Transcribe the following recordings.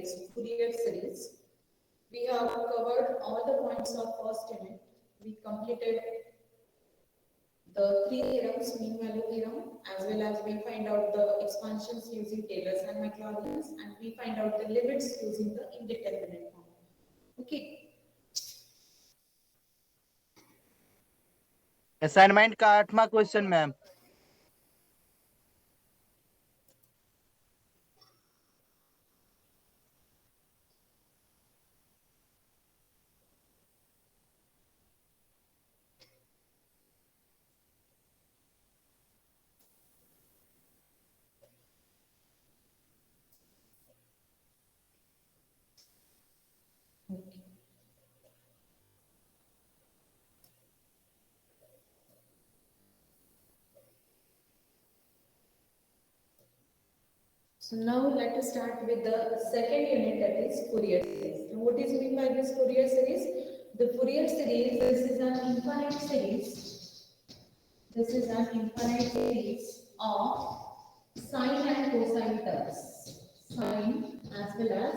is Fourier series. We have covered all the points of first unit. We completed the three theorems, mean value theorem, as well as we find out the expansions using Taylor's and Maclaurin's, and we find out the limits using the indeterminate form. Okay. Assignment का 8वां question ma'am. Okay. So now let us start with the second unit, that is Fourier series. Now what is meant by this Fourier series? The Fourier series, this is an infinite series. This is an infinite series of sine and cosine terms. Sine as well as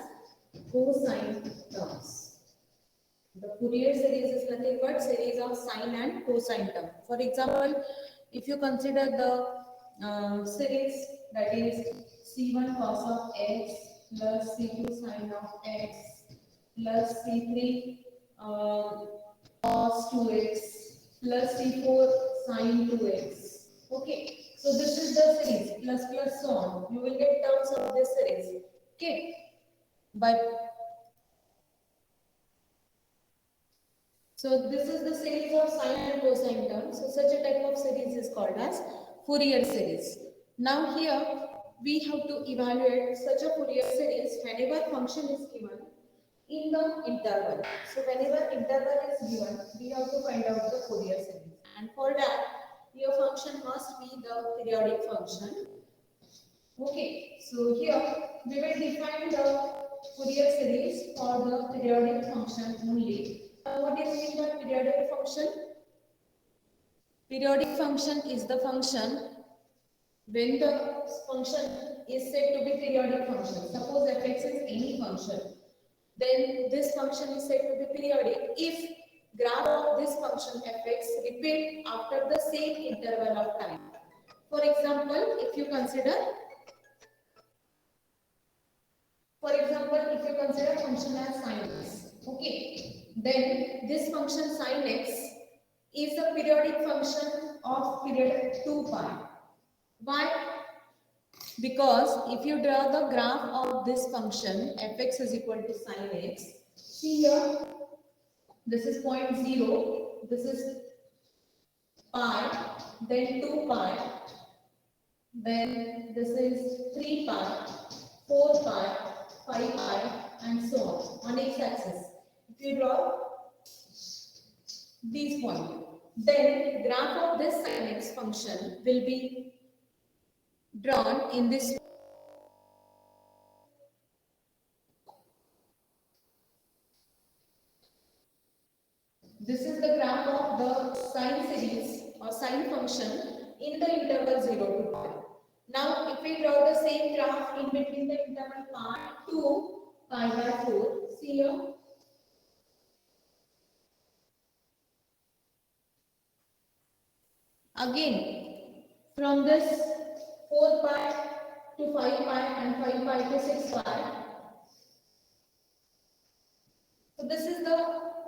cosine terms. The Fourier series is nothing but series of sine and cosine term. For example, if you consider the series that is c1 cos of x plus c2 sine of x plus c3 cos 2x plus c4 sine 2x. Okay, so this is the series plus so on. You will get terms of this series. Okay, but so this is the series of sine and cosine terms. So such a type of series is called as Fourier series. Now here we have to evaluate such a Fourier series whenever function is given in the interval. So whenever interval is given, we have to find out the Fourier series. And for that, your function must be the periodic function. Okay, so here we will define the Fourier series for the periodic function only. What is mean by periodic function? Periodic function is the function when the function is said to be periodic function. Suppose fx is any function, then this function is said to be periodic if graph of this function fx repeat after the same interval of time. For example, if you consider function as sin x, okay, then this function sin x is a periodic function of period 2 pi. Why? Because if you draw the graph of this function fx is equal to sin x, see here, this is point 0, this is pi, then 2 pi, then this is 3 pi, 4 pi, 5 pi, and so on x-axis. If you draw these points, then graph of this sin x function will be drawn in this. This is the graph of the sine series or sine function in the interval 0 to pi. Now, if we draw the same graph in between the interval pi to pi by 4, see here. Again, from this 4 pi to 5 pi and 5 pi to 6 pi. So this is the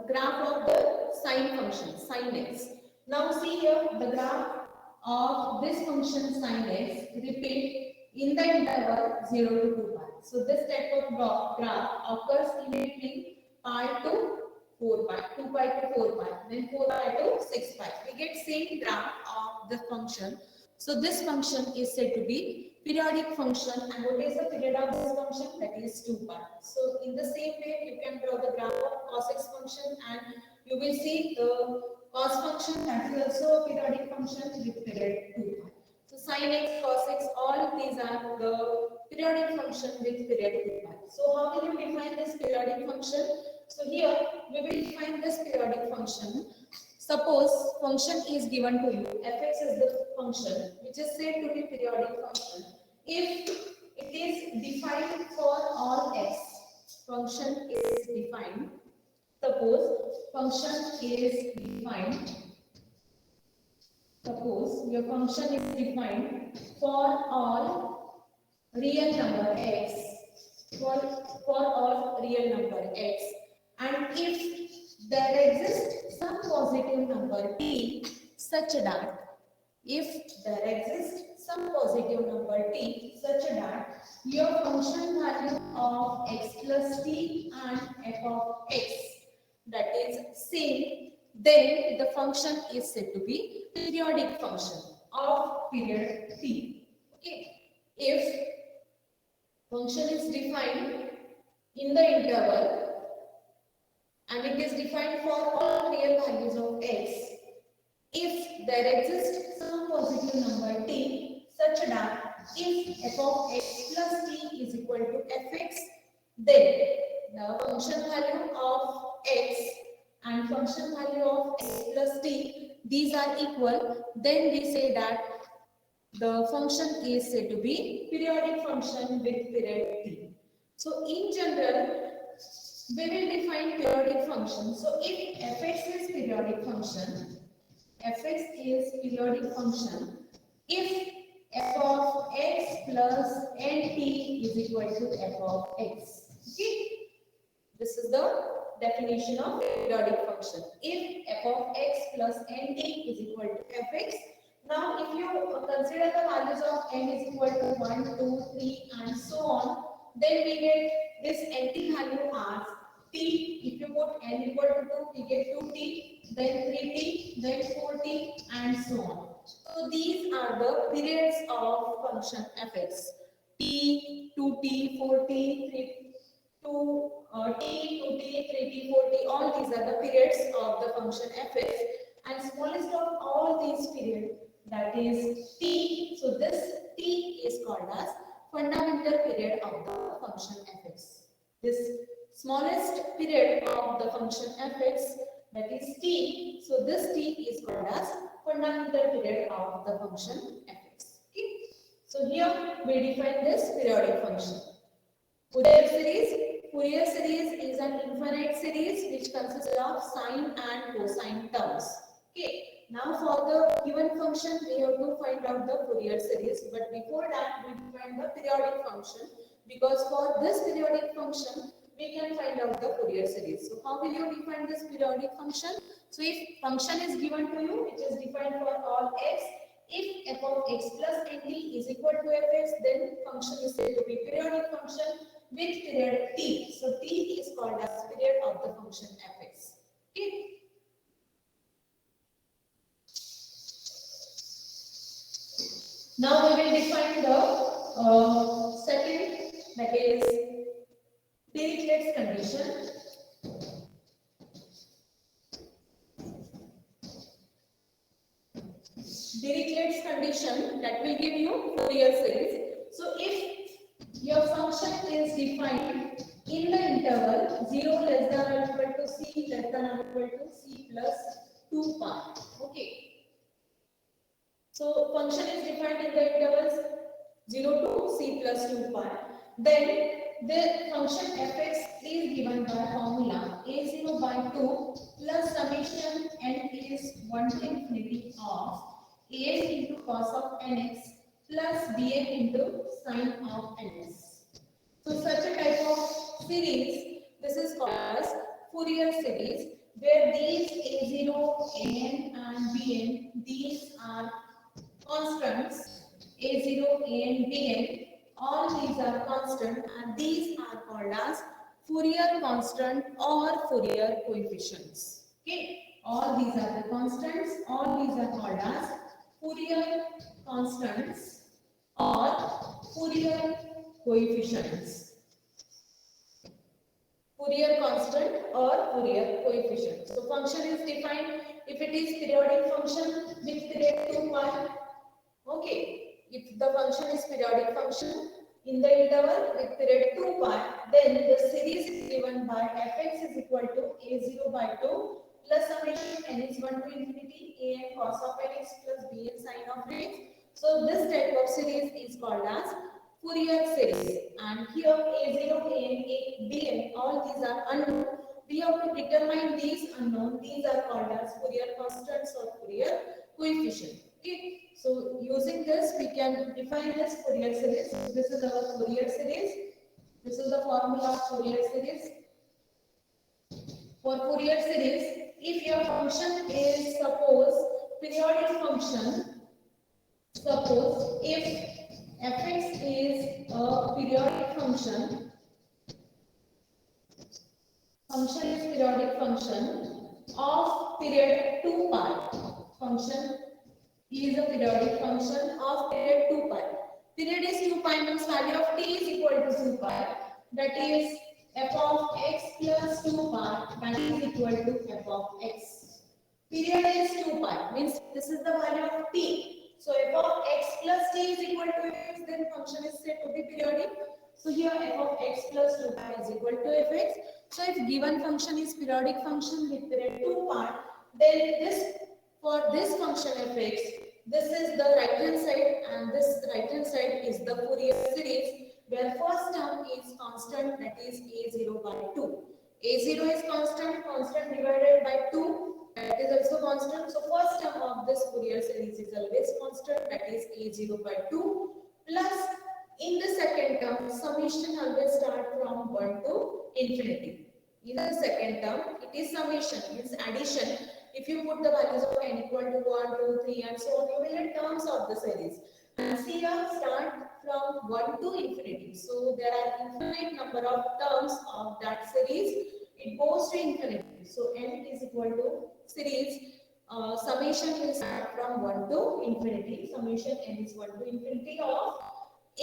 graph of the sine function, sine x. Now see here, the graph of this function sine x repeat in the interval 0 to 2 pi. So this type of graph occurs in between pi to 4 pi, 2 pi to 4 pi, then 4 pi to 6 pi. We get same graph of the function. So this function is said to be periodic function, and what is the period of this function? That is 2 pi. So in the same way, you can draw the graph of cos x function, and you will see the cos function that is also a periodic function with period 2 pi. So sin x, cos x, all these are the periodic function with period 2 pi. So how will you define this periodic function? So here we will define this periodic function. Suppose function is given to you, fx is the function which is said to be periodic function if it is defined for all x. function is defined. Suppose function is defined. Suppose your function is defined for all real number x, for all real number x, and if there exists some positive number t such that your function value of x plus t and f of x, that is same, then the function is said to be periodic function of period t. Okay, if function is defined in the interval and it is defined for all real values of x, if there exists some positive number t such that if f of x plus t is equal to fx, then the function value of x and function value of x plus t, these are equal, then we say that the function is said to be periodic function with period t. So in general, we will define periodic function. So if fx is periodic function, if f of x plus nt is equal to f of x. Okay, this is the definition of periodic function. If f of x plus nt is equal to fx. Now if you consider the values of n is equal to 1, 2, 3 and so on, then we get this nt value as t. If you put n equal to 2, we get 2t, then 3t, then 4t and so on. So these are the periods of function fx. t, 2t, 4t, 3, 2, t, 2t, 3t, 4t, all these are the periods of the function fx, and smallest of all these periods, that is t. So this t is called as fundamental period of the function fx. This smallest period of the function fx, that is t. So this t is called as fundamental period of the function fx. Okay. So here we define this periodic function. Fourier series is an infinite series which consists of sine and cosine terms. Okay. Now for the given function, we have to find out the Fourier series. But before that, we define the periodic function, because for this periodic function, we can find out the Fourier series. So how will you define this periodic function? So if function is given to you, it is defined for all x. If f of x plus nt is equal to fx, then function is said to be periodic function with period t. So t is called as period of the function fx. Okay. Now we will define the second, that is Dirichlet's condition. Dirichlet's condition that will give you Fourier series. So if your function is defined in the interval 0 less than or equal to c less than or equal to c plus 2 pi. Okay. So function is defined in the intervals 0 to c plus 2 pi. Then the function fx is given by formula a0 by 2 plus summation n is 1 to infinity of as into cos of nx plus bn into sin of ns. So such a type of series, this is called as Fourier series, where these a0, an and bn, these are constants, a0, an, bn, all these are constant, and these are called as Fourier constant or Fourier coefficients. Okay, all these are the constants, all these are called as Fourier constants or Fourier coefficients. Fourier constant or Fourier coefficient. So function is defined if it is periodic function with period 2 pi. Okay. If the function is periodic function in the interval with period 2 pi, then the series is given by fx is equal to a0 by 2 plus summation n is 1 to infinity an cos of nx plus bn sin of nx. So this type of series is called as Fourier series, and here a0, an, bn, all these are unknown. We have to determine these unknown. These are called as Fourier constants or Fourier coefficient. Okay. So using this, we can define this Fourier series. This is our Fourier series. This is the formula of Fourier series. For Fourier series, if your function is suppose periodic function, suppose if fx is a periodic function, function is periodic function of period 2 pi. Function is a periodic function of period 2 pi. Period is 2 pi means value of t is equal to 2 pi. That is f of x plus 2 pi, that is equal to f of x. Period is 2 pi means this is the value of t. So f of x plus t is equal to f, then function is said to be periodic. So here f of x plus 2 pi is equal to fx. So if given function is periodic function with period 2 pi, then this for this function fx, this is the right hand side and this right hand side is the Fourier series, where first term is constant, that is a0 by 2. a0 is constant, constant divided by 2, that is also constant. So first term of this Fourier series is always constant, that is a0 by 2, plus in the second term summation always start from 1 to infinity. In the second term it is summation, means addition. If you put the values of n equal to 1, 2, 3 and so on, you will get terms of the series. And here start from 1 to infinity. So there are infinite number of terms of that series. It goes to infinity. So n is equal to series summation will start from 1 to infinity. Summation n is 1 to infinity of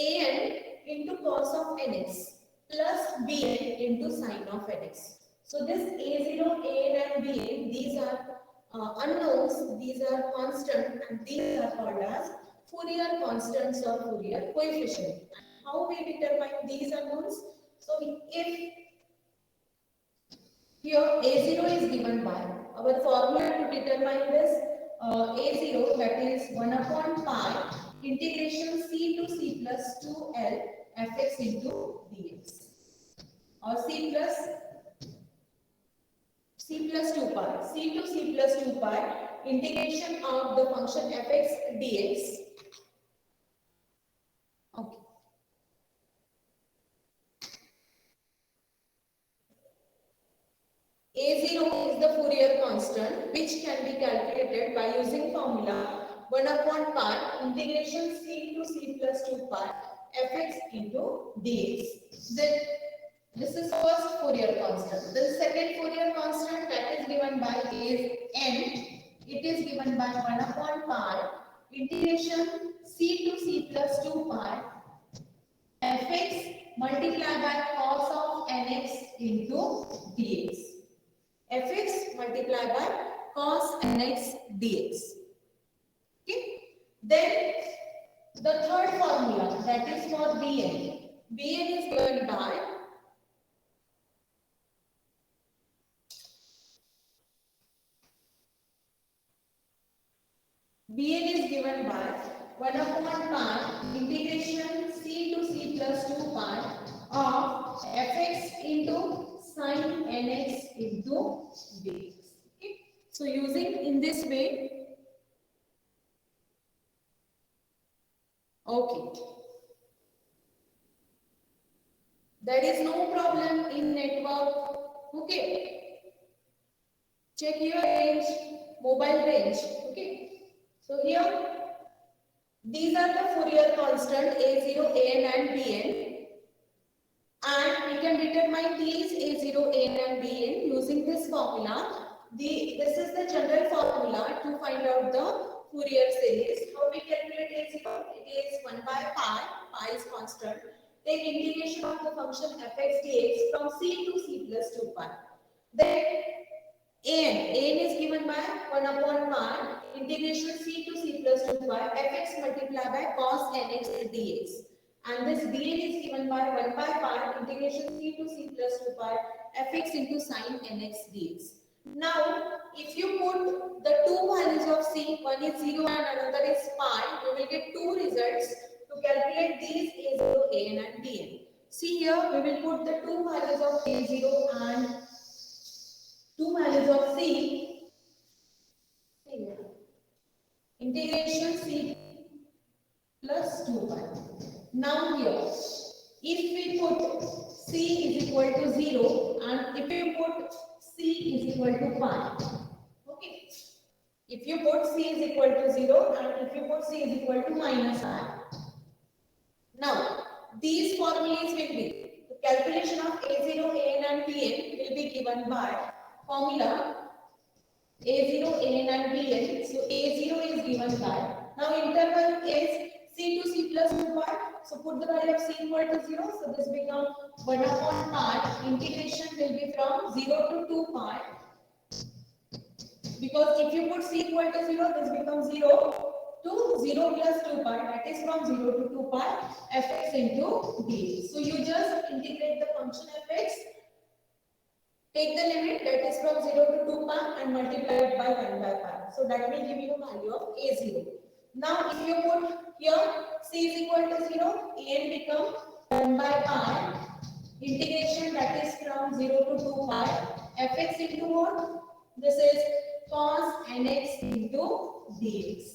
an into cos of nx plus bn into sine of nx. So this a0, an and bn, these are unknowns, these are constant and these are called as Fourier constants or Fourier coefficient. How we determine these unknowns? So if here a0 is given by, our formula to determine this a0, that is 1 upon pi integration c to c plus 2l fx into dx, or c plus 2 pi, c to c plus 2 pi integration of the function fx dx. Okay. A0 is the Fourier constant which can be calculated by using formula 1 upon pi integration c to c plus 2 pi fx into dx. Then this is first Fourier constant. The second Fourier constant that is given by is n. It is given by 1 upon pi integration c to c plus 2 pi fx multiplied by cos of nx into dx. Fx multiplied by cos nx dx. Okay. Then the third formula, that is for bn. Bn is given by Bn is given by 1 upon pi integration c to c plus 2 pi of fx into sin nx into dx. Okay. So using in this way, okay, there is no problem in network. Okay, check your range, mobile range. Okay. So here, these are the Fourier constant a0, an and bn, and we can determine these a0, an and bn using this formula. This is the general formula to find out the Fourier series. How we calculate a0? It is 1 by pi, pi is constant. Take integration of the function fx dx from c to c plus 2 pi. Then an is given by 1 upon pi integration c to c plus 2 pi fx multiplied by cos nx dx, and this bn is given by 1 by pi integration c to c plus 2 pi fx into sin nx dx. Now if you put the two values of c, one is 0 and another is pi, you will get two results to calculate these a0, an and bn. See here, we will put the two values of a0 and two values of c. Here. Integration c plus 2 pi. Now here, if we put c is equal to 0 and if you put c is equal to pi, okay. If you put c is equal to 0 and if you put c is equal to minus pi. Now, these formulas will be, the calculation of a0, an and bn will be given by formula a0, an and bn. So a0 is given by, now interval is c to c plus 2 pi. So put the value of c equal to 0. So this becomes 1 upon pi. Integration will be from 0 to 2 pi. Because if you put c equal to 0, this becomes 0 to 0 plus 2 pi, that is from 0 to 2 pi fx into dx. So you just integrate the function fx, take the limit that is from 0 to 2 pi and multiply it by 1 by pi. So that will give you a value of a0. Now if you put here c is equal to 0, an become 1 by pi, integration that is from 0 to 2 pi fx into what? This is cos nx into dx.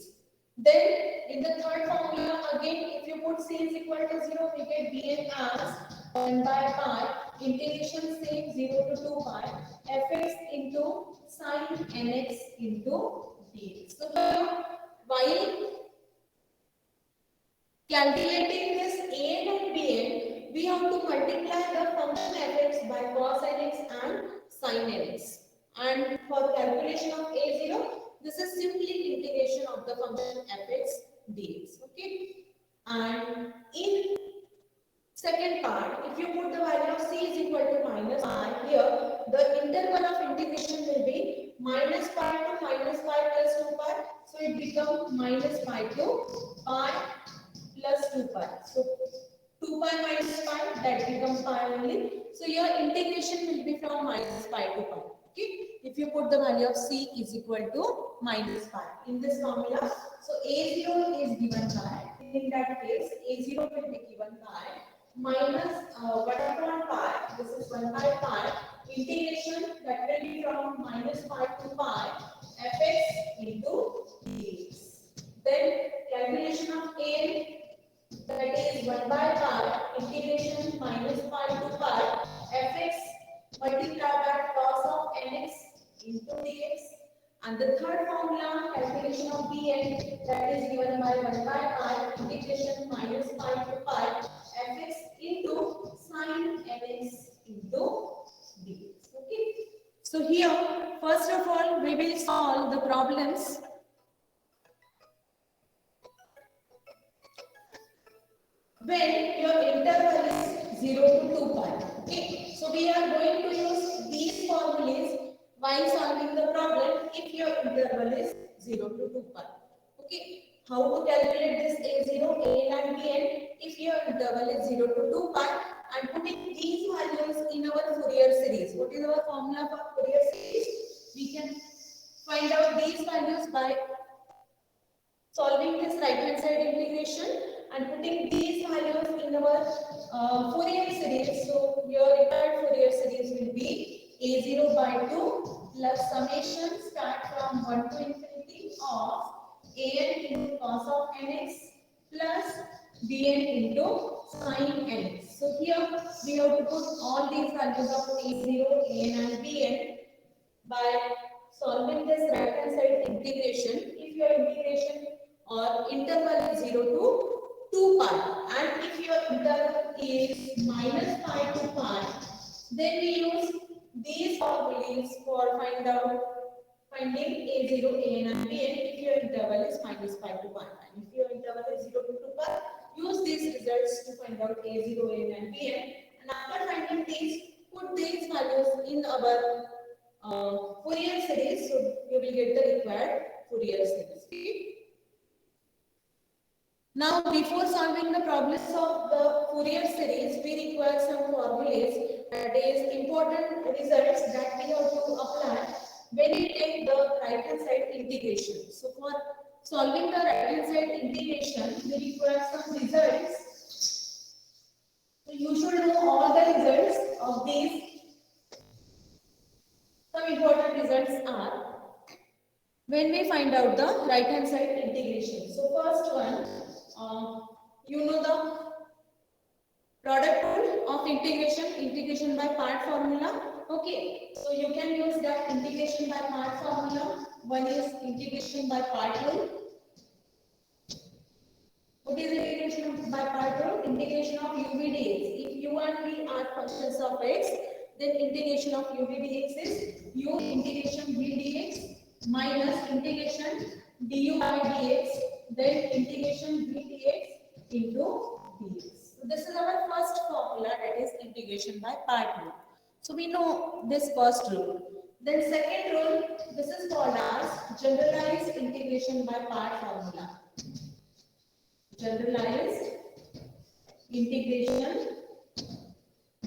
Then in the third formula again, if you put c is equal to 0, we get bn as 1 by pi, integration same 0 to 2 pi fx into sin nx into dx. So here, while calculating this an and bn, we have to multiply the function fx by cos nx and sin nx. And for calculation of a0, this is simply integration of the function fx dx. Okay. And in second part, if you put the value of c is equal to minus pi, here the interval of integration will be minus pi to minus pi plus 2 pi. So it becomes minus pi to pi plus 2 pi. So 2 pi minus pi, that becomes pi only. So your integration will be from minus pi to pi. Okay. If you put the value of c is equal to minus pi in this formula, so a0 is given by, in that case a0 will be given by minus 1 upon pi, this is 1 by pi, integration that will be from minus pi to pi fx into dx. Then calculation of an, that is 1 by pi, integration minus pi to pi fx multiplied by cos of nx into dx. And the third formula, calculation of bn, that is given by 1 by pi, integration minus pi to pi fx into sin nx into dx. Okay. So here, first of all, we will solve the problems when your interval is 0 to 2 pi. Okay. So we are going to use these formulas while solving the problem if your interval is 0 to 2 pi. Okay. How to calculate this a0, an and bn if your interval is 0 to 2 pi, and putting these values in our Fourier series. What is our formula for Fourier series? We can find out these values by solving this right hand side integration and putting these values in our Fourier series. So your required Fourier series will be a0 by 2 plus summation start from 1 to infinity of an into cos of nx plus bn into sin nx. So here we have to put all these values of a0, an and bn by solving this right hand side integration. If your integration or interval is 0 to 2 pi and if your interval is minus pi to pi, then we use these formulas for finding a0, an and bn if your interval is minus pi to pi. And if your interval is 0 to 2 pi, use these results to find out a0, an and bn. And after finding these, put these values in our Fourier series, so you will get the required Fourier series. Okay? Now, before solving the problems of the Fourier series, we require some formulas, that is important results that we have to apply when we take the right hand side integration. So, for solving the right hand side integration, we require some results. So you should know all the results of these. Some important results are when we find out the right hand side integration. So first one, you know the product rule of integration by part formula. Okay, so you can use that integration by part formula. One is integration by part rule. What is integration by part rule? Integration of u v dx. If u and v are functions of x, then integration of u v dx is u integration v dx minus integration du by dx, then integration v dx into dx. So this is our first formula, that is integration by part rule. So we know this first rule. Then second rule, this is called as generalized integration by part formula. Generalized integration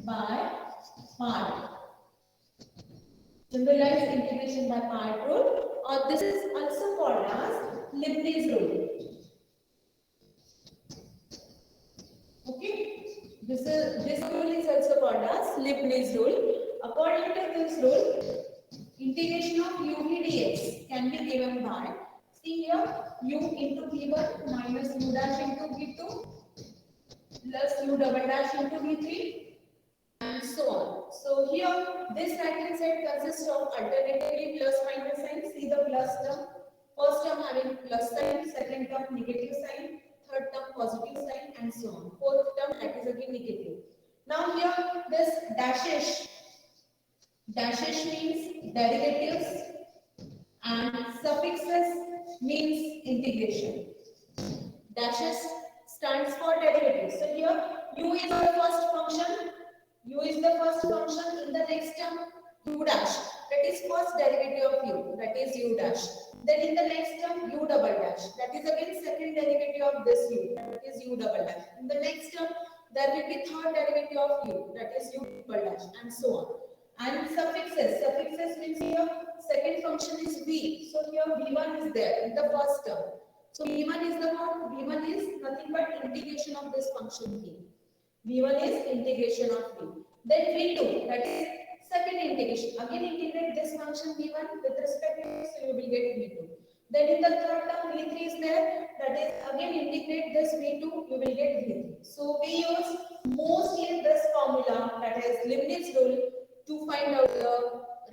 by part. Generalized integration by part rule, or this is also called as Leibniz rule. Okay, this rule is also called as Leibniz rule. According to this rule, integration of u v dx can be given by, see here, u into v1 minus u dash into v2 plus u double dash into v3 and so on. So here this right hand side consists of alternatively plus minus sign. See the plus term. First term having plus sign, second term negative sign, third term positive sign and so on. Fourth term that is again negative. Now here this dashes means derivatives and suffixes means integration. Dashes stands for derivatives. So here u is the first function. U is the first function. In the next term u dash, that is first derivative of u, that is u dash. Then in the next term u double dash, that is again second derivative of this u, that is u double dash. In the next term there will be third derivative of u, that is u double dash and so on. And suffixes means here second function is v. So here v1 is there in the first term. So v1 is the what? v1 is nothing but integration of this function v. v1 is integration of v. Then v2, that is second integration. Again integrate this function v1 with respect to x, so you will get v2. Then in the third term v3 is there, that is again integrate this v2, you will get v3. So we use mostly this formula, that is Leibniz rule, to find out the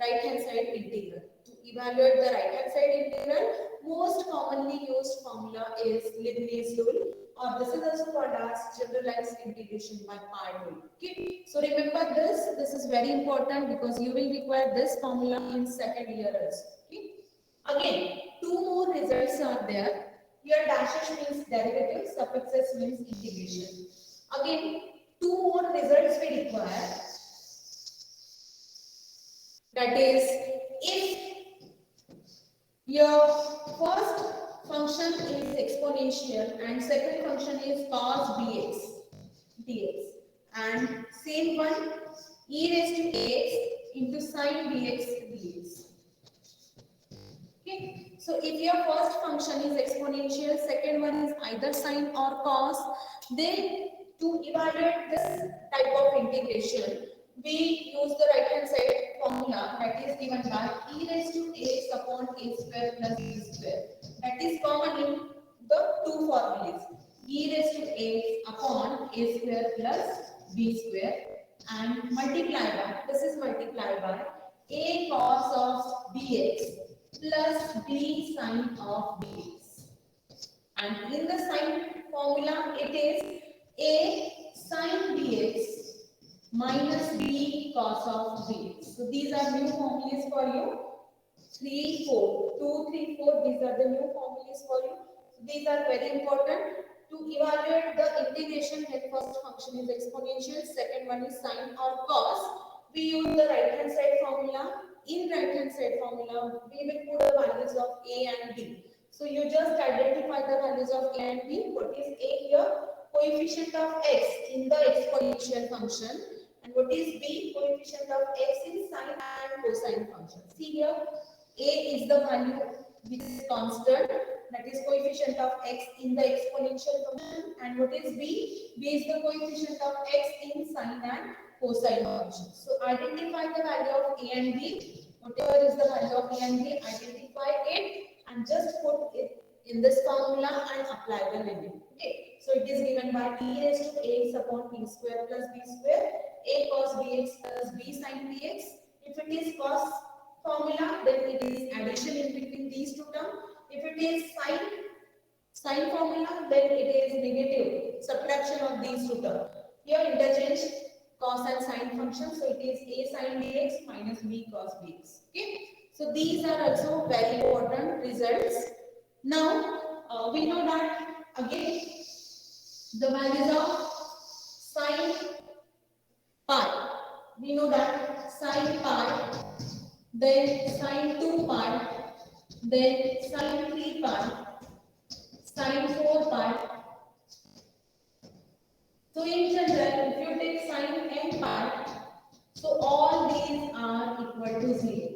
right hand side integral. To evaluate the right hand side integral, most commonly used formula is Leibniz rule, or this is also called as generalized integration by part rule. Okay, so remember this is very important because you will require this formula in second year also. Okay, again two more results are there. Here dashes means derivative, suffixes means integration. Again two more results we require. That is, if your first function is exponential and second function is cos dx, and same one e raised to ax into sin dx. Okay, so if your first function is exponential, second one is either sin or cos, then to evaluate this type of integration, we use the right hand side formula, that is given by e raised to ax upon a square plus b square. That is common in the two formulas, e raised to ax upon a square plus b square, and multiply by, this is multiplied by a cos of bx plus b sin of bx. And in the sin formula, it is a sin bx minus b cos of bx. So these are new formulas for you. 3, 4, 2, 3, 4. These are the new formulas for you. So these are very important to evaluate the integration. When first function is exponential, second one is sin or cos, we use the right hand side formula. In right hand side formula, we will put the values of a and b. So you just identify the values of a and b. What is a here? Coefficient of x in the exponential function. And what is b? Coefficient of x in sine and cosine function. See here, a is the value which is constant, that is coefficient of x in the exponential function. And what is b? B is the coefficient of x in sine and cosine function. So identify the value of a and b. Whatever is the value of a and b, identify it and just put it in this formula and apply the limit. Okay. So it is given by e raised to ax upon t square plus b square, a cos bx plus b sin bx. If it is cos formula, then it is addition in between these two terms. If it is sine formula, then it is negative subtraction of these two terms. Here interchange cos and sine function, so it is a sin bx minus b cos bx. Okay, so these are also very important results. Now we know that again the values of sine pi. We know that sine pi, then sine 2 pi, then sine 3 pi, sine 4 pi. So in general, if you take sine n pi, so all these are equal to 0.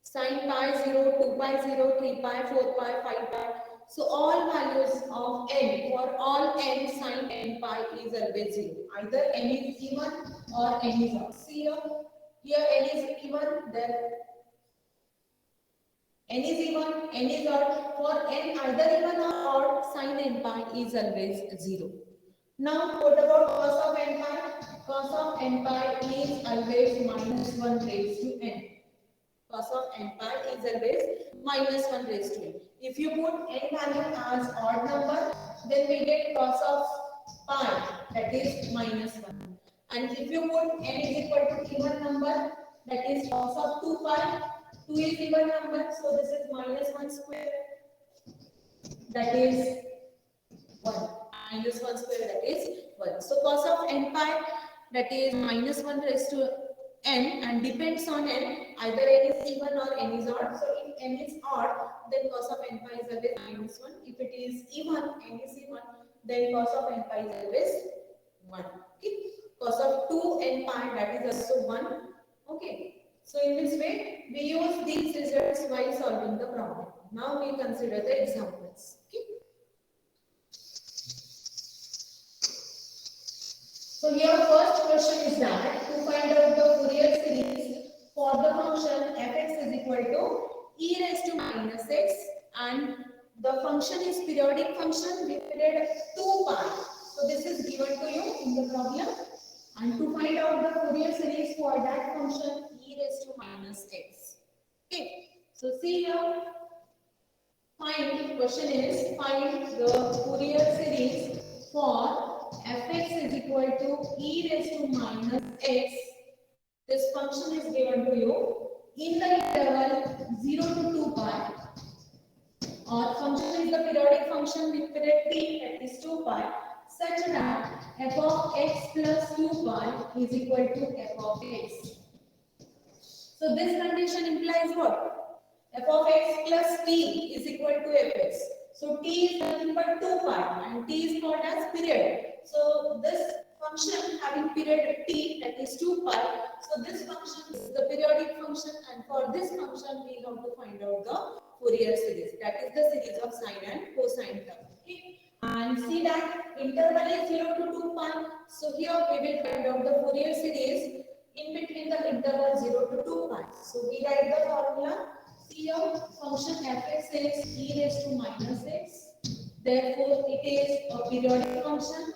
Sine pi 0, 2 pi 0, 3 pi, 4 pi, 5 pi. So all values of n, for all n, sine n pi is always 0. Either n is even or n is odd. See here n is even, then n is even, n is odd. For n either even or odd, sine n pi is always 0. Now what about cos of n pi? Cos of n pi is always minus 1 raised to n. Cos of n pi is always minus 1 raised to n. If you put n value as odd number, then we get cos of pi, that is minus 1. And if you put n is equal to even number, that is cos of 2 pi. 2 is even number, so this is minus 1 square, that is 1. Minus 1 square, that is 1. So cos of n pi, that is minus 1 raised to n, and depends on n, either n is even or n is odd. So if n is odd, then cos of n pi is always minus 1. If it is even, n is even, then cos of n pi is always 1. Okay. Cos of 2 n pi, that is also 1. Okay. So in this way, we use these results while solving the problem. Now we consider the examples. Okay. So here first question is that to find out the Fourier series for the function fx is equal to e raised to minus x, and the function is periodic function with period 2 pi. So this is given to you in the problem, and to find out the Fourier series for that function e raised to minus x. Okay. So see here, question is find the Fourier series for fx is equal to e raised to minus x. This function is given to you in the interval 0 to 2 pi, or function is the periodic function with period t, that is 2 pi, such that f of x plus 2 pi is equal to f of x. So this condition implies what? F of x plus t is equal to fx. So t is nothing but 2 pi, and t is called as period. So this function having period t, that is 2 pi. So this function is the periodic function, and for this function we have to find out the Fourier series. That is the series of sine and cosine term. Okay. And see that interval is 0 to 2 pi. So here we will find out the Fourier series in between the interval 0 to 2 pi. So we write the formula. See here, function fx is e raised to minus x. Therefore, it is a periodic function.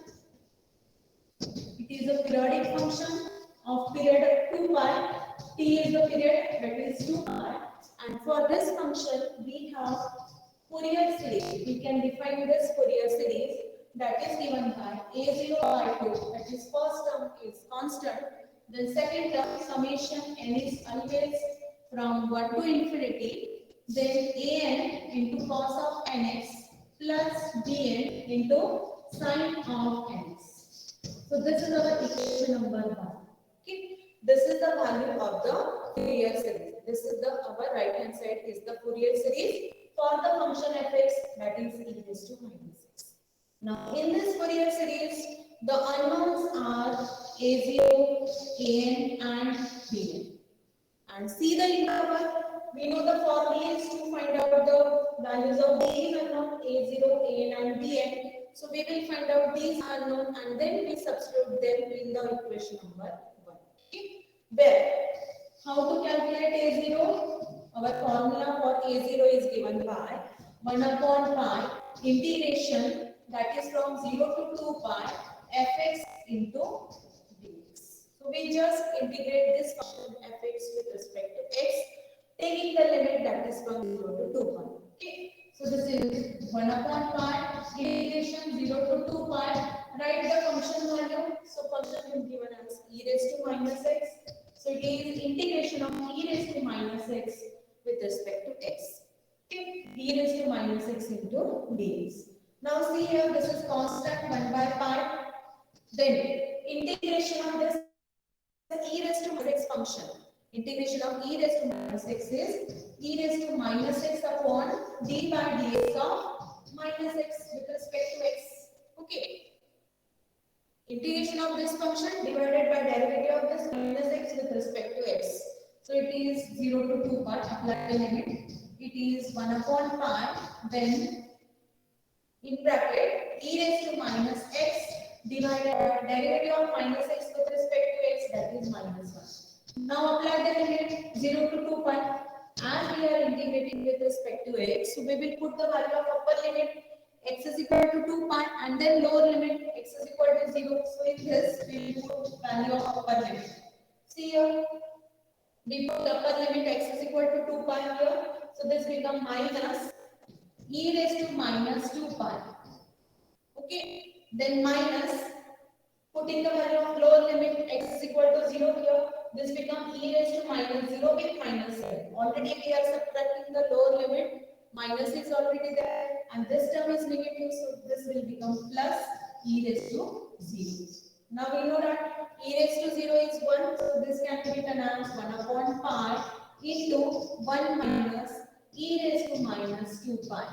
It is a periodic function of period 2 pi. T is the period, that is 2 pi. And for this function, we have Fourier series. We can define this Fourier series, that is given by a0 by 2. That is first term is constant. Then second term summation n is always from 1 to infinity. Then an into cos of nx plus bn into sine of nx. So this is our equation number 1. Okay. This is the value of the Fourier series. This is the our right hand side is the Fourier series for the function fx, that is e raised to minus x. Now in this Fourier series, the unknowns are a0, an and bn. And see the interval. we know the formula is to find out the values of these unknown a0, an and bn. So we will find out these unknown and then we substitute them in the equation number 1. Okay. Where? How to calculate a0? Our formula for a0 is given by 1 upon pi integration, that is from 0 to 2 pi fx into dx. So we just integrate this function fx with respect to x, taking the limit that is from 0 to 2 pi. Okay. So this is 1 upon pi integration 0 to 2 pi. Write the function value. So function is given as e raised to minus x. So it is integration of e raised to minus x with respect to x. Okay. E raised to minus x into dx. Now see here, this is constant 1 by pi. Then integration of this e raised to minus x function. Integration of e raised to minus x is e raised to minus x upon d by dx of minus x with respect to x. Okay. Integration of this function divided by derivative of this minus x with respect to x. So it is 0 to 2 pi, apply the limit. It is 1 upon pi, then in bracket e raised to minus x divided by derivative of minus x with respect to x, that is minus 1. Now apply the limit 0 to 2 pi. As we are integrating with respect to x, so we will put the value of upper limit x is equal to 2 pi and then lower limit x is equal to 0. So in this we will put value of upper limit. See here, we put upper limit x is equal to 2 pi here. So this becomes minus e raised to minus 2 pi. Okay, then minus, putting the value of lower limit x is equal to 0 here, this becomes e raised to minus 0 with minus 7. Already we are subtracting the lower limit, minus is already there and this term is negative, so this will become plus e raised to 0. Now we know that e raised to 0 is 1, so this can be written as 1 upon pi into 1 minus e raised to minus 2 pi.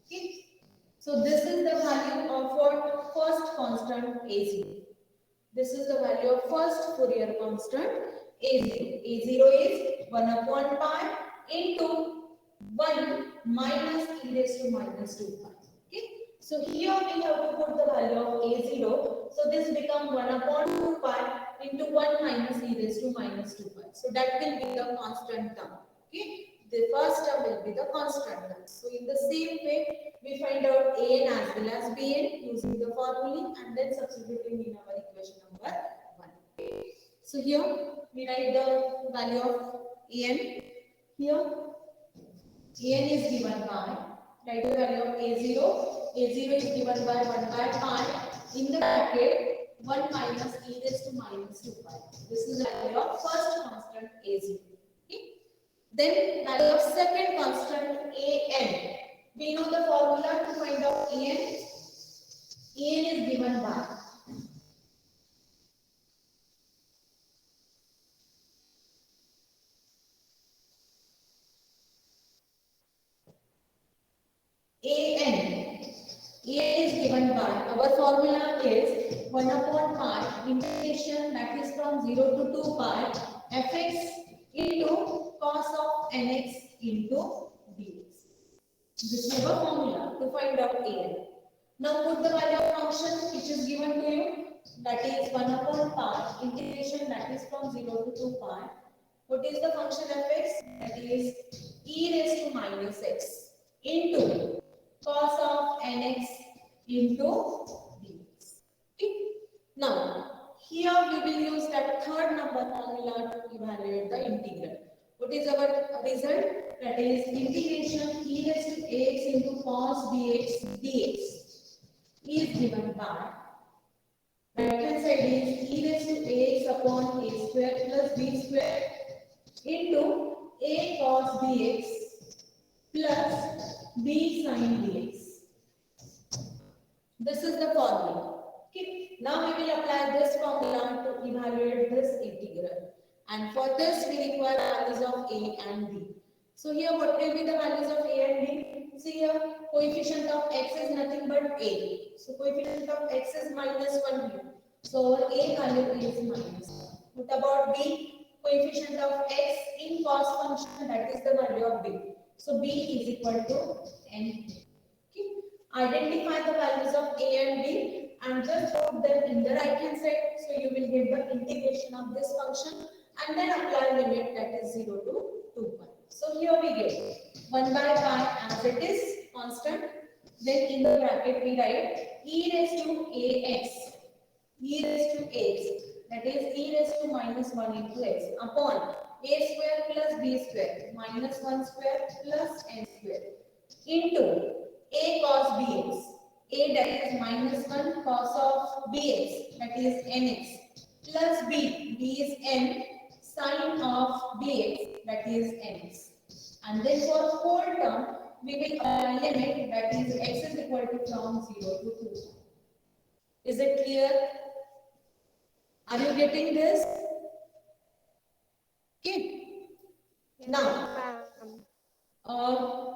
Okay. So this is the value of our first constant a0. This is the value of first Fourier constant a0. a0 is 1 upon pi into 1 minus e raised to minus 2 pi. Okay. So here we have to put the value of a0. So this becomes 1 upon 2 pi into 1 minus e raised to minus 2 pi. So that will be the constant term. Okay. The first term will be the constant term. So in the same way, we find out an as well as bn using the formula and then substituting in our equation number 1. Okay. So here we write the value of an. Here an is given by, write the value of a0. a0 is given by 1 by pi in the bracket 1 minus e raised to minus 2 pi. This is the value of first constant a0. Okay. Then value of second constant an. We know the formula to find out an. An is given by an. A is given by, our formula is 1 upon pi integration, that is from 0 to 2 pi fx into cos of nx into dx. This is our formula to find out an. Now put the value of function which is given to you, that is 1 upon pi integration, that is from 0 to 2 pi. What is the function fx? That is e raised to minus x into cos of nx into dx. Okay. Now here we will use that third number formula to evaluate the integral. What is our result? That is integration e raised to ax into cos dx is given by, right hand side is e raised to ax upon a square plus b square into a cos dx plus b sin dx. This is the formula. Okay. Now we will apply this formula to evaluate this integral. And for this we require values of a and b. So here what will be the values of a and b? See here, coefficient of x is nothing but a. So coefficient of x is minus 1 here. So our a value is minus 1. What about b? coefficient of x in cos function, that is the value of b. So b is equal to n. Okay. Identify the values of a and b and just put them in the right hand side. So you will get the integration of this function and then apply limit, that is 0 to 2 pi. So here we get 1 by pi as it is constant. Then in the bracket we write e raised to ax, e raised to x, that is e raised to minus 1 into x upon a square plus b square minus 1 square plus n square into a cos bx. A, that is minus 1 cos of bx, that is nx, plus b, b is n, sin of bx, that is nx. And then for whole term, we will apply limit, that is x is equal to from 0 to 2. Is it clear? Are you getting this? Okay. Now,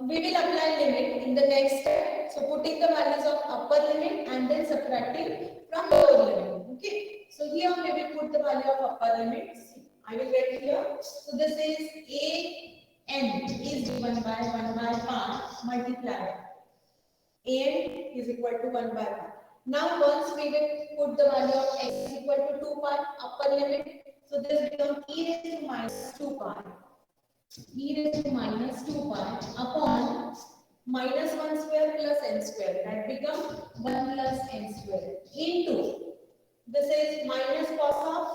we will apply limit in the next step. So putting the values of upper limit and then subtracting from lower limit. Okay. So here we will put the value of upper limit. I will get here. So this is a n is given by 1 by pi multiplied. A n is equal to 1 by pi. Now once we will put the value of x is equal to 2 pi upper limit. So this becomes e raised to minus 2 pi. E raised to minus 2 pi upon minus 1 square plus n square, that becomes 1 plus n square into, this is minus cos of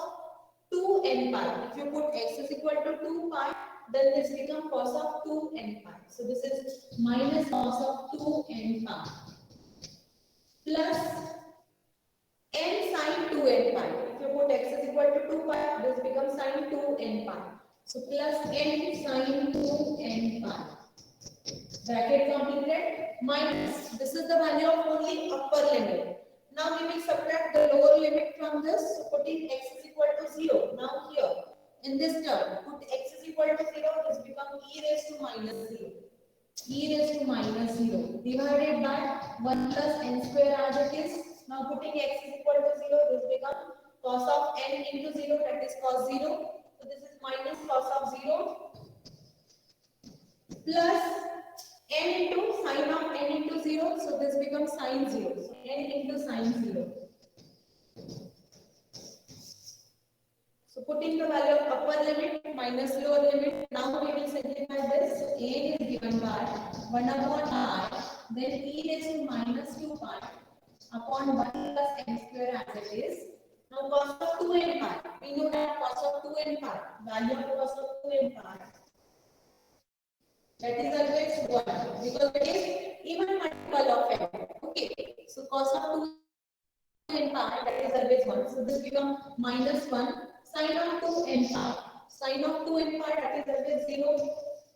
2n pi. If you put x is equal to 2 pi, then this becomes cos of 2n pi. So this is minus cos of 2n pi plus n sin 2n pi. If you put x is equal to 2 pi, this becomes sin 2n pi. So plus n sin 2n pi. Bracket completed. Minus. This is the value of only upper limit. Now we will subtract the lower limit from this. So putting x is equal to 0. Now here, in this term, put x is equal to 0. This becomes e raised to minus 0. E raised to minus 0 divided by 1 plus n square as it is. Now putting x is equal to 0, this becomes cos of n into 0, that is cos 0. So this is minus cos of 0 plus n into sin of n into 0. So this becomes sin 0. So n into sin 0. So putting the value of upper limit minus lower limit. Now we will simplify this. So a is given by 1 upon I, then e raised to minus 2 pi upon 1 plus n square as it is. Now cos of 2n pi. We know that cos of 2n pi, value of cos of 2n pi, that is always 1 because it is even multiple of n. Okay. So cos of 2n pi, that is always 1. So this becomes minus 1 sin of 2n pi. Sin of 2n pi, that is always 0.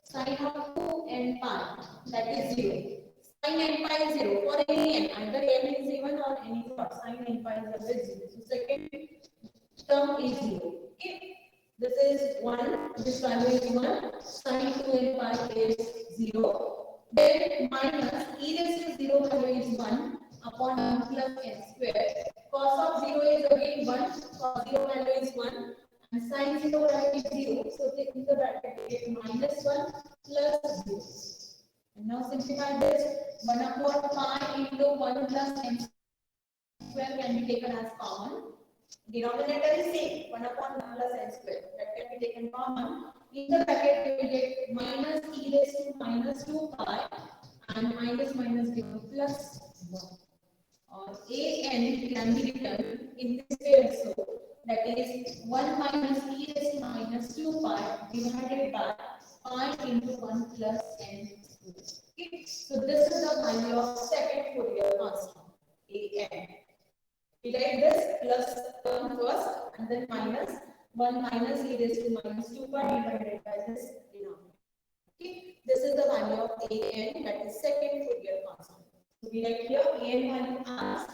Sin of 2n pi, that is 0. Sin n pi is 0 for any n. Either n is even or n is odd. Sin n pi is always 0. So second term is 0. Okay. This is 1. This value is 1. Sin 2n pi is 0. Then minus e raised to 0 value is 1 upon 1 plus n square. Cos of 0 is again 1. Cos 0 value is 1. And sin 0 value is 0. So in the bracket we get minus 1 plus 0. And now simplify this. 1 upon pi into 1 plus n square can be taken as common. Denominator is same, 1 upon 1 plus n square. That can be taken common. In the bracket, we will get minus e raised to minus 2 pi and minus minus becomes plus 1. Or a n can be written in this way also. That is 1 minus e raised to minus 2 pi divided by pi into 1 plus n square. Okay. So this is the value of second Fourier constant, a n. We write this plus term first and then minus 1 minus e raised to minus 2 pi divided by this denominator. Okay. This is the value of a n, that is second Fourier constant. So we write here a n value as,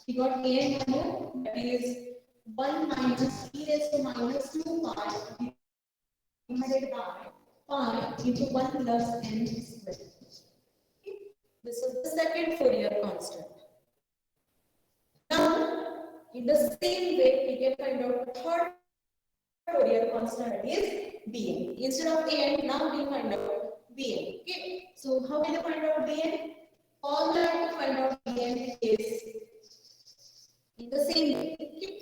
we got a n value, that is 1 minus e raised to minus 2 pi divided by pi into 1 plus n square. Okay. This is the second Fourier constant. Now, in the same way, we can find out third Fourier constant is Bn. Instead of An, now we find out Bn. Okay. So how will you find out Bn? All that to find out Bn is in the same way. Okay.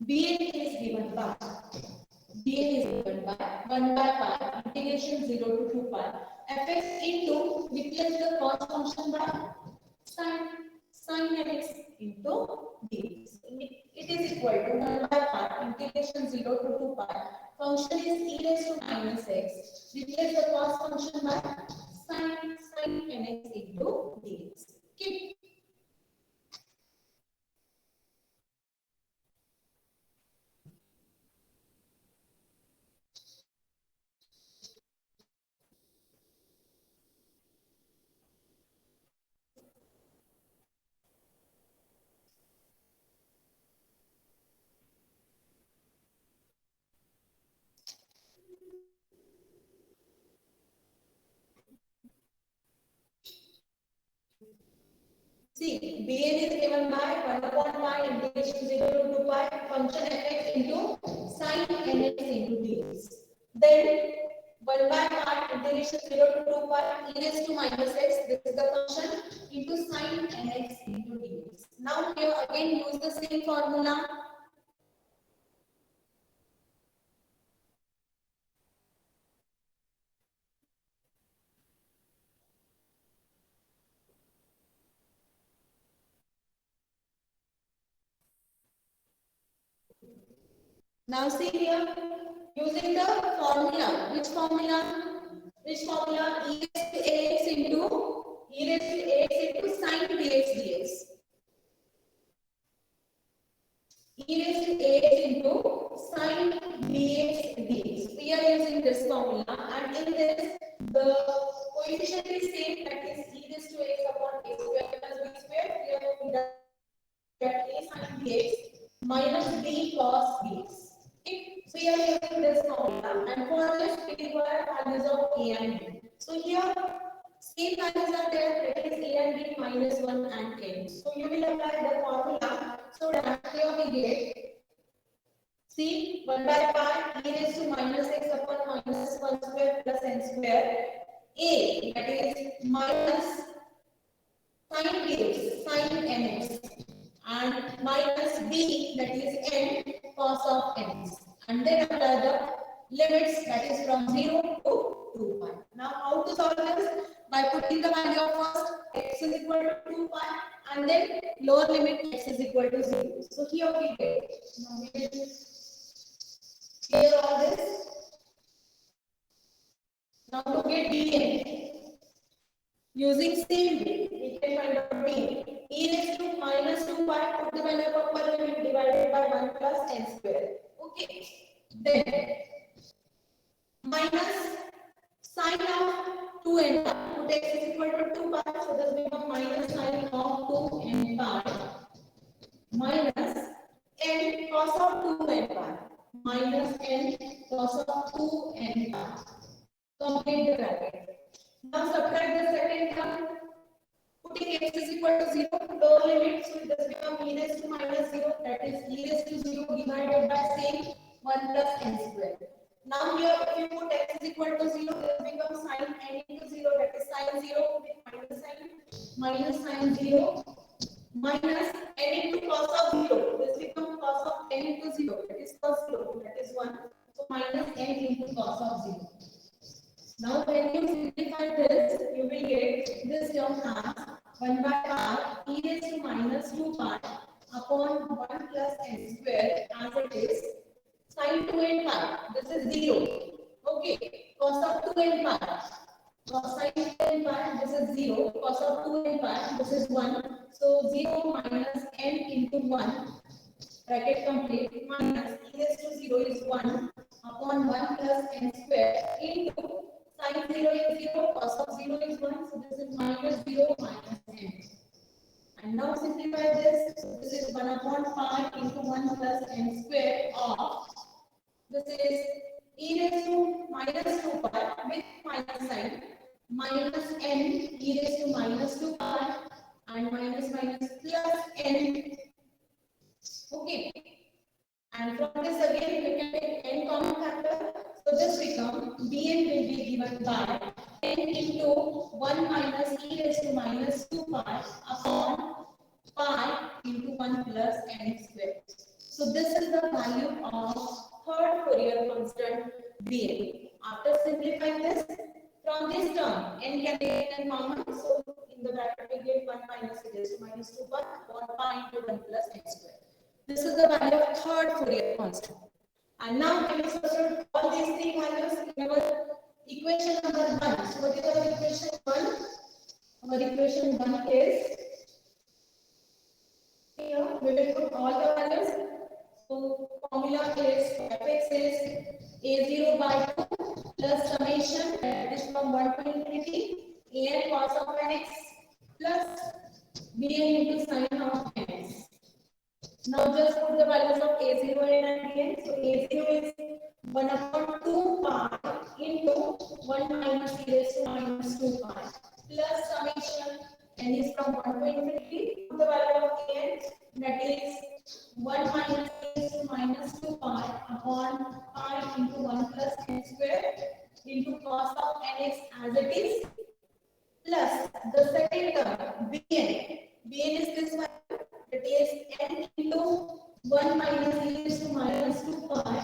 Bn is given by Bn is given by 1 by pi integration 0 to 2 pi fx into replace the cos function by sin nx into dx. It is equal to 1 by pi integration 0 to 2 pi. Function is e raised to minus x. Replace the cos function by sin nx into dx. Okay. See, Bn is given by 1 upon pi integration 0 to 2 pi function fx into sin nx into dx. Then 1 by pi integration 0 to 2 pi e raised to minus x, this is the function, into sin nx into dx. Now here again use the same formula. Now see here, using the formula, which formula? Which formula? E raised to ax into sin dx dx. E raised to ax into sin dx dx. We are using this formula, and in this the coefficient is same, that is e raised to x upon a square plus b square. Here we get a sin dx minus b cos dx. Okay, so we are using this formula, and for this we require values of a and b. So here same values are there, that is a and b minus 1 and n. So you will apply the formula. So that here we get C 1 by pi e raised to minus x upon minus 1 square plus n square. A, that is minus sin dx, sin nx, and minus b, that is n cos of nx. And then apply the limits, that is from 0 to 2 pi. Now how to solve this? By putting the value of first x is equal to 2 pi, and then lower limit x is equal to 0. So here we get, now we will clear all this. Now to get dn, using same way, we can find out dn. E raised to minus 2 pi, put the value of upper limit divided by 1 plus n square. Okay. Then minus sin of 2n pi, put x is equal to 2 pi, so this becomes minus sin of 2n pi minus n cos of 2n pi minus n cos of 2n pi. Complete the bracket. Now subtract the second term. Putting x is equal to 0, lower limit, so it does become e raised to minus 0, that is e raised to 0 divided by same 1 plus n square. Now here if you put x is equal to 0, this becomes sin n into 0, that is sin 0 with minus sin 0 minus n into cos of 0. This becomes cos of n into 0, that is cos 0, that is 1. So minus n into cos of 0. Now when you simplify this, you will get this term as 1 by pi e raised to minus 2 pi upon 1 plus n square, as it is sin 2n pi. This is 0. Okay. Cos of 2n pi. Cos sin 2n pi, this is 0. Cos of 2n pi, this is 1. So 0 minus n into 1. Bracket complete. Minus e raised to 0 is 1 upon 1 plus n square into sin 0 is 0, cos of 0 is 1, so this is minus 0 minus n. And now simplify this, so this is 1 upon pi into 1 plus n square of, this is e raised to minus 2 pi with minus sign, minus n e raised to minus 2 pi and minus minus plus n. Okay. And from this again we can take n common factor. So this become Bn will be given by n into 1 minus e raised to minus 2 pi upon pi into 1 plus n square. So this is the value of third Fourier constant Bn. After simplifying this, from this term, n can be taken common. So in the bracket we get 1 minus e raised to minus 2 pi upon pi into 1 plus n square. This is the value of third Fourier constant. And now we will substitute all these three values in our equation number 1. So what is our equation 1? Our equation 1 is here we will put all the values. So formula is fx is a0 by 2 plus summation, that is from 1 to infinity, an cos of nx plus bn into sin of nx. Now just put the values of a0 and bn. So a0 is 1 upon 2 pi into 1 minus e raised to minus 2 pi plus summation, n is from 1 to infinity. Put the value of an, that is 1 minus e raised to minus 2 pi upon pi into 1 plus n square into cos of nx as it is, plus the second term bn. Bn is this one, that is n into 1 minus e raised to minus 2 pi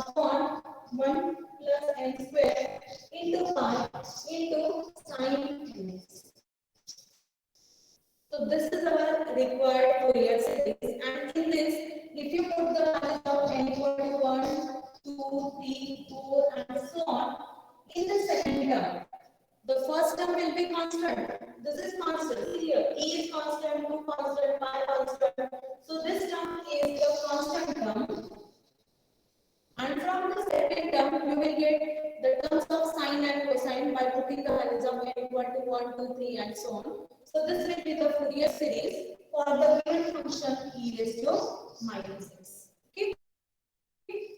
upon 1 plus n square into pi into sin nx. So this is our required Fourier series, and in this, if you put the values of n equal to 1, 2, 3, 4, and so on, in the second term, the first term will be constant. This is constant. Here, e is constant, 2 constant, pi constant. So this term is the constant term. And from the second term, you will get the terms of sine and cosine by putting the values of n equal to 1, 2, 3, and so on. So this will be the Fourier series for the given function e raised to minus x. Okay.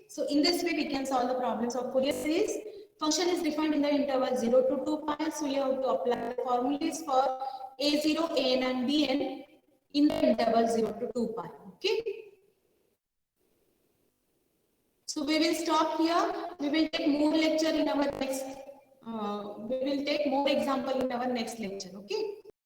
So in this way, we can solve the problems of Fourier series. Function is defined in the interval 0 to 2 pi. So you have to apply the formulas for a0, an, and bn in the interval 0 to 2 pi. Okay. So we will stop here. We will take more lecture in our next. We will take more example in our next lecture. Okay.